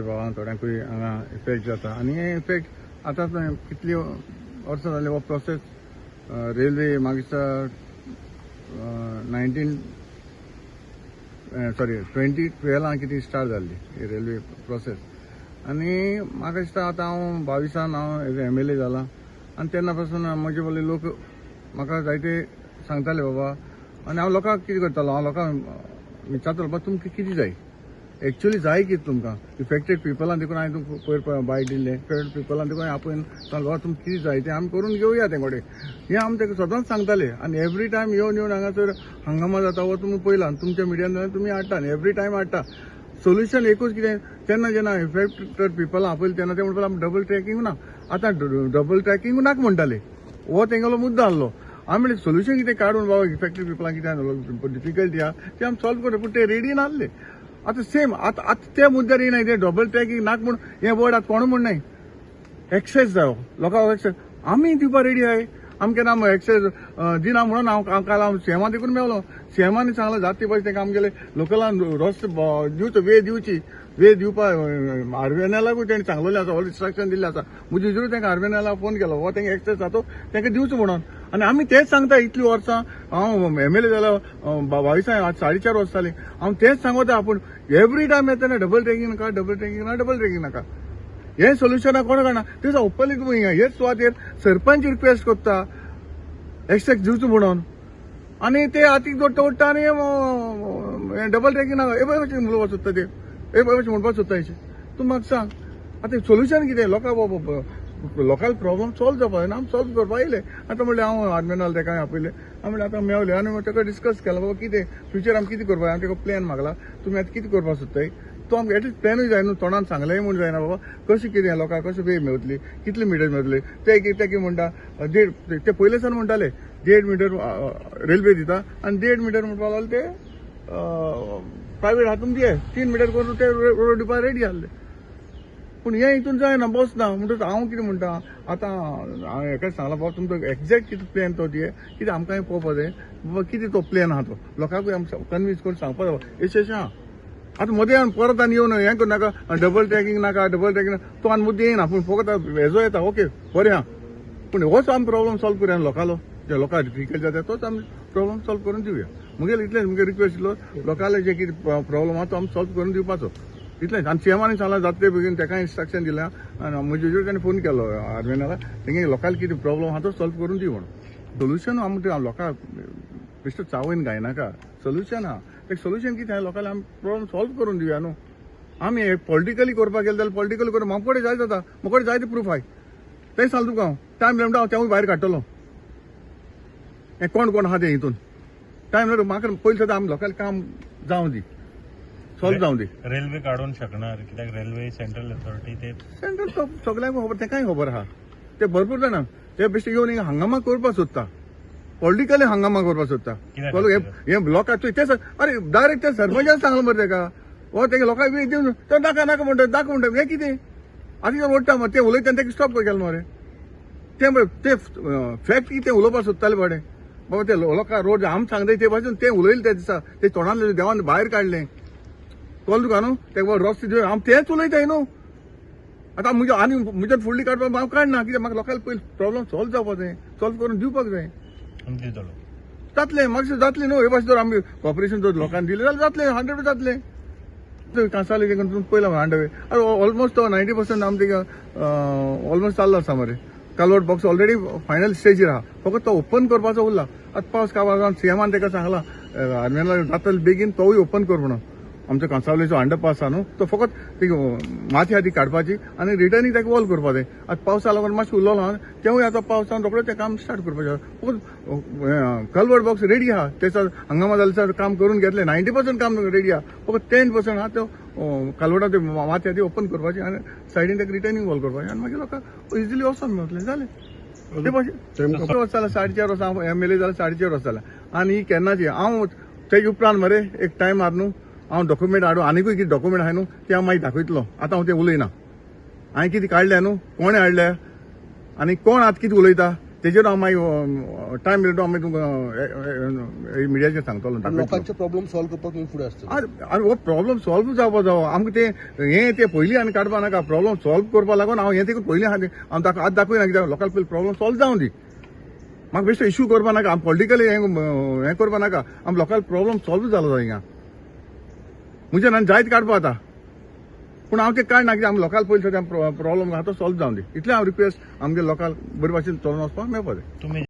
भावांक थोड्यांकूय हांगा इफेक्ट जाता आनी हे इफेक्ट आतां कितली वर्सां जाली हो प्रोसेस रेल्वे मागीर 2012 कितें स्टार्ट जाल्ली ही रेल्वे प्रोसेस आनी म्हाका दिसता आतां हांव 22 हांव MLA जाला आनी तेन्ना पासून म्हजे वयले लोक म्हाका जायते सांगताले बाबा आनी हांव लोकांक कितें करतालो हांव लोकांक विचारतालो बाबा तुमकां कितें जाय एक्चुअली जाय कितें तुमकां इफेक्टेड पीपलान देखून हांवें तुमकां पयर बायट दिल्लें इफेक्टेड पीपलान देखून आपयन बाबा तुमकां कितें जाय तें आमी करून घेवया तें कोडे हें आमी ताका सदांच सांगताले आनी एवरी टायम येवन हांगासर हंगामा जाता हो तुमी पयला तुमच्या मिडियान तुमी हाडटा आनी एवरी टायम हाडटा सोल्युशन एकूच कितें तेन्ना जेन्ना इफेक्टेड पीपल आपयलें तेन्ना ते म्हणटाले डबल ट्रॅकिंग ना आतां डबल ट्रॅकिंग नाका म्हणटाले हो तेंगेलो मुद्दो आहलो आमी म्हणलें सोल्युशन कितें काडून बाबा इफेक्टेड पीपलांक कितें डिफिकल्टी आहा ते आमी सॉल्व करता पूण ते रेडी नासले आतां सेम आतां त्या मुद्द्यार येनाय ते डबल ट्रॅकिंग नाका म्हूण हें वर्ड आतां कोण म्हणनाय एक्सेस जायो लोकांक एक्सेस आमी दिवपा रेडी आहाय आमी केन्ना एक्सेस दिना म्हणून हांव काल हांव सीएमा देखून मेवलो सीएमानी सांगलें जाता पयस तेका आमगेले लोकलान रस्ते दिवचो वे दिवपा आरबीएनएलाकूय तेणी सांगलेलें आसा ऑल इन्स्ट्रक्शन दिल्लें आसा मुजेरूय तांकां आरबीएनएला फोन केलो हो तांकां एक्सेस जाता तांकां दिवचो म्हणून आनी आमी तेच सांगता इतलीं वर्सां हांव MLA जालो 22 आज 4.5 वर्सां जालीं हांव तेच सांगता पूण एवरी टायम येतना डबल ट्रॅकिंग नाका हें सोल्युशनाक कोण काडना ते ओपनली तुमी हेच सुवातेर सरपंच रिक्वेस्ट करता एक्सेस दिवचो म्हणून आनी ते हातीक जोडटा आनी डबल ट्रॅकिंग नाका हे पळय कशें उलोवपाक सोदता ते हे पळय कशें म्हणपाक सोदता हेचें तूं म्हाका सांग आतां सोल्युशन कितें लोकल प्रॉब्लम सॉल्व जावपा जाय आमी सॉल्व करपा येयले आतां म्हणलें हांव आर्मेनाल ताका आपयलें हांव म्हणलें आतां मेवलें आनी ताका डिस्कस केलें बाबा कितें फ्युचर आमी कितें करपा हांवें ताका प्लॅन मागला तुमी आतां कितें करपा सोदताय तो आमकां एटलीस्ट प्लॅनूय जाय न्हू तोंडान सांगलेंय म्हूण जायना बाबा कशें कितें लोकांक कशें वे मेवतली कितले मिटर मेवतले ते कितें म्हणटा ते पयले सान म्हणटाले 1.5 मिटर रेल्वे दिता आनी 1.5 मिटर म्हणपा लागले ते प्रायवेट हातून दिये 3 मिटर करून ते रोड दिवपा रेडी आसले पूण हें हितून जायना बसना म्हणटच हांव कितें म्हणटा आतां हांवें हेका सांगलां बाबा तुमचो एक्झॅक्ट कितें प्लॅन तो दिये कितें आमकांय पळोवपा जाय बाबा कितें तो प्लॅन आहा तो लोकांकूय आमी कन्विन्स करून सांगपा जाय यशेशें आहा आतां मदें परत आनी येवन हें कर नाका डबल ट्रॅकिंग नाका तो आनी मुद्दे येना पूण फकत हेजो येता ओके बरें आहा पूण होच आमी प्रॉब्लम सॉल्व करुया लोकांलो जे लोकांक डिफिकल्ट जाता तोच आमी प्रॉब्लम सॉल्व करून दिवया मुगेले इतलेंच मुगे रिक्वेस्ट इल्लो लोकांले जे कितें प्रॉब्लम आहा तो आमी सॉल्व करून दिवपाचो इतलेंच आनी सीएमानी सांगलां जातले बेगीन ताका इन्स्ट्रक्शन दिलां आनी म्हजे ताणें फोन केलो आर्मेनाला तेंगे लोकांक कितें प्रॉब्लम आहा तो सॉल्व करून दी म्हणून सोल्युशन आमी लोकांक बेश्टो चावयन गायनाका सोल्युशन आहा ते सोल्युशन कितें आहा लोकांक आमी प्रॉब्लम सॉल्व करून दिवया न्हू आमी पॉलिटिकली करपाक गेले जाल्यार पॉलिटिकली करून म्हाका कडेन जाय जाता म्हाका कडेन जायते प्रूफ आहाय तें सांगलो तुका हांव टायम मेळटा हांव तेवूय भायर काडटलो हें कोण आहा तें हितून टायम मेळटा म्हाका पयलीं सदां आमी लोकांक काम जावं दी सॉल्व जावं दी रेल्वे काडून शकणार कित्याक रेल्वे सेंट्रल अथॉरिटी ते सेंट्रल सगळ्यांक खबर तेकाय खबर आहा ते भरपूर जाणा ते बेश्टे येवन हिंगा हंगामा करपाक सोदता पॉलिटिकली हंगामा करपाक सोदता हे लोकांक ते अरे डायरेक्ट ते सरपंचान सांगलें मरे तेका हो तेगे लोकांक वेळ दिवन तो नाका म्हणटा हें कितें आतां ओडटा मरे ते उलयता तेका स्टॉप केलें मरे ते फॅक्ट कितें उलोवपाक सोदताले बडे बाबा ते लोकांक रोड आमी सांगताय ते भाशेन ते उलयले ते दिसा ते तोंडान देवान भायर काडलें कळ्ळें तुका न्हू ते रस्ते दिवन हांव तेंच उलयताय न्हू आतां म्हज्यान फुडली काडपाक हांव काडना कित्याक म्हाका लोकांक पयलीं प्रॉब्लम सॉल्व जावपाक जाय सॉल्व करून दिवपाक जाय जातलें म्हाका जातलें न्हू हे भाशेन जर आमी कॉपरेशन जर लोकांक दिलें जाल्यार जातलें 100% जातलें कांसाले देखून पयला हांडवे ऑलमोस्ट 90% आमी तिका ऑलमोस्ट जाल्लो आसा मरे कालवट बॉक्स ऑलरेडी फायनल स्टेजीर आहा फकत तो ओपन करपाचो उरला आतां पावस काबार सीएमान तेका सांगला आर्मेनाला जाता बेगीन तोवूय ओपन कर म्हणून आमच्या कांसावलेचो अंडरपास आहा न्हू तो फकत ती माती आहा ती काडपाची आनी रिटर्नींग ताका वॉल करपा जाय आतां पावसा लागून मातशें उरलो आहा तेवूय आतां पावसान रोखडें तें काम स्टार्ट करपाचें फकत कलवर्ट बॉक्स रेडी आहा तेचा हंगामा जाल्यार काम करून घेतलें 90% काम रेडी आहा फकत 10% आहा तो कलवर्टा ती माती आहा ती ओपन करपाची आनी सायडीन ताका रिटर्नींग वॉल करपाचें आनी मागीर लोकांक इजिली वचोन मेळटलें जालें ते भाशेन वर्सां जाल्यार 4.5 वर्सां MLA जाल्यार 4.5 वर्सां जाल्यार आनी ही केन्नाची हांव तेजे उपरांत मरे एक टायम आहा न्हू हांव डॉक्युमेंट हाडून आनीकूय कितें डॉक्युमेंट आहाय न्हू ते हांव मागीर दाखयतलो आतां हांव तें उलयना हांवें कितें काडलें न्हू कोणें हाडलें आनी कोण आतां कितें उलयता तेजेर हांव मागीर टायम मेळटा हांव मागीर तुमकां मिडियाचेर सांगतलो लोकांचे प्रॉब्लेम सॉल्व करपाक तुमी फुडें आसता आनी हो प्रॉब्लम सॉल्व जावपा जावो आमकां ते पयलीं आनी काडपा नाका प्रॉब्लम सॉल्व करपा लागून हांव हें तेका पयलीं हांव आज दाखयना कित्याक लोकांक पयलीं प्रॉब्लम सॉल्व जावं दी म्हाका बेश्टो इश्यू करपा नाका आमी पॉलिटिकली हें करपा नाका आमी लोकांक प्रॉब्लम सॉल्व जालो जाय हिंगा म्हणजे न्हू जायत काडपा आतां पूण हांव ते काडना कित्याक आमी लोकांक पयलीं सद्या प्रॉब्लम आहा तो सॉल्व जावं दी इतलें हांव रिक्वेस्ट आमगे लोकांक बरे भाशेन चलोवन वचपाक मेळपा जाय तुम्ही